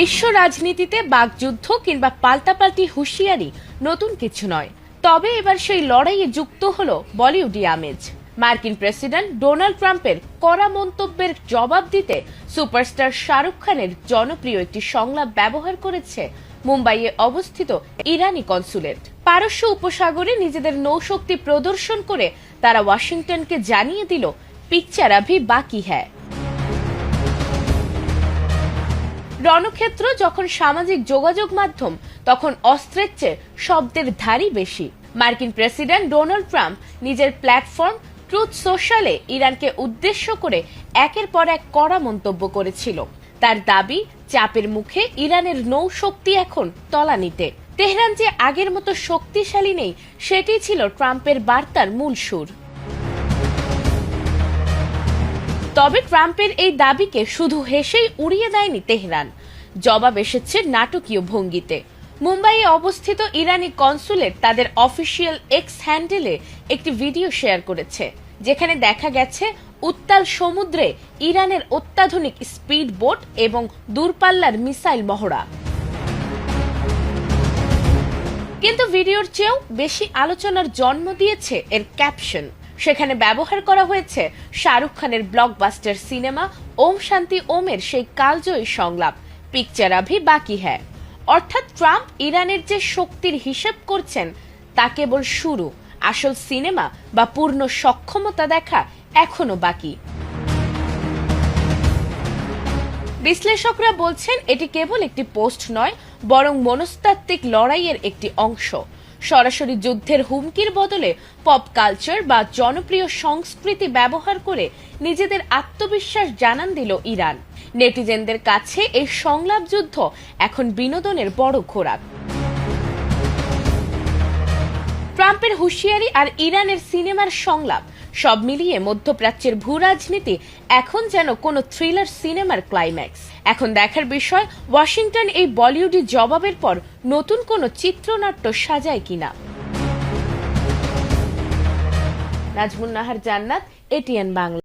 বিশ্ব রাজনীতিতে বাকযুদ্ধ কিংবা পাল্টাপাল্টি হুঁশিয়ারি নতুন কিছু নয়। তবে এবার সেই লড়াইয়ে যুক্ত হলো বলিউডি আমেজ। মার্কিন প্রেসিডেন্ট ডোনাল্ড ট্রাম্পের কড়া মন্তব্যের জবাব দিতে সুপারস্টার শাহরুখ খানের জনপ্রিয় একটি সংলাপ ব্যবহার করেছে মুম্বাইয়ে অবস্থিত ইরানি কনসুলেট। পারস্য উপসাগরে নিজেদের নৌশক্তি প্রদর্শন করে তারা ওয়াশিংটনকে জানিয়ে দিল, পিকচার আভি বাকি হ্যায়। রণক্ষেত্র যখন সামাজিক যোগাযোগ মাধ্যম, তখন অস্ত্রের চেয়ে শব্দের ধারই বেশি। মার্কিন প্রেসিডেন্ট ডোনাল্ড ট্রাম্প নিজের প্ল্যাটফর্ম ট্রুথ সোশ্যালে ইরানকে উদ্দেশ্য করে একের পর এক কড়া মন্তব্য করেছিল। তার দাবি, চাপের মুখে ইরানের নৌশক্তি এখন তলানিতে। তেহরান যে আগের মতো শক্তিশালী নেই, সেটি ছিল ট্রাম্পের বার্তার মূল সুর। তবে ট্রাম্পের এই দাবিকে শুধু হেসেই উড়িয়ে দেয়নি তেহরান। জবাব এসেছে নাটকীয় ভঙ্গিতে। মুম্বাইয়ে অবস্থিত ইরানি কনসুলেট তাদের অফিসিয়াল এক্স হ্যান্ডেলে একটি ভিডিও শেয়ার করেছে, যেখানে দেখা গেছে উত্তাল সমুদ্রে ইরানের অত্যাধুনিক স্পিড বোট এবং দূরপাল্লার মিসাইল মহড়া। কিন্তু ভিডিওর চেয়েও বেশি আলোচনার জন্ম দিয়েছে এর ক্যাপশন। সেখানে ব্যবহার করা হয়েছে শাহরুখ খানের ব্লকবাস্টার সিনেমা ওম শান্তি ওমের সেই কালজয়ী সংলাপ, পিকচার আভি বাকি হ্যায়। অর্থাৎ ট্রাম্প ইরানের যে শক্তির হিসেব করছেন তা কেবল শুরু, আসল সিনেমা বা পূর্ণ সক্ষমতা দেখা এখনো বাকি। বিশ্লেষকরা বলছেন, এটি কেবল একটি পোস্ট নয়, বরং মনস্তাত্ত্বিক লড়াইয়ের একটি অংশ। সরাসরি যুদ্ধের হুমকির বদলে পপ কালচার বা জনপ্রিয় সংস্কৃতি ব্যবহার করে নিজেদের আত্মবিশ্বাস জানান দিল ইরান। নেটিজেনদের কাছে এই সংলাপ যুদ্ধ এখন বিনোদনের বড় খোরাক। ট্রাম্পের হুঁশিয়ারি আর ইরানের সিনেমার সংলাপ সব মিলিয়ে মধ্যপ্রাচ্যের ভূ রাজনীতি এখন যেন কোনো থ্রিলার সিনেমার ক্লাইম্যাক্স। এখন দেখার বিষয়, ওয়াশিংটন এই বলিউডি জবাবের পর নতুন কোনো চিত্রনাট্য সাজায় কিনা। নাজমুন নাহার জান্নাত, এটিএন বাংলা।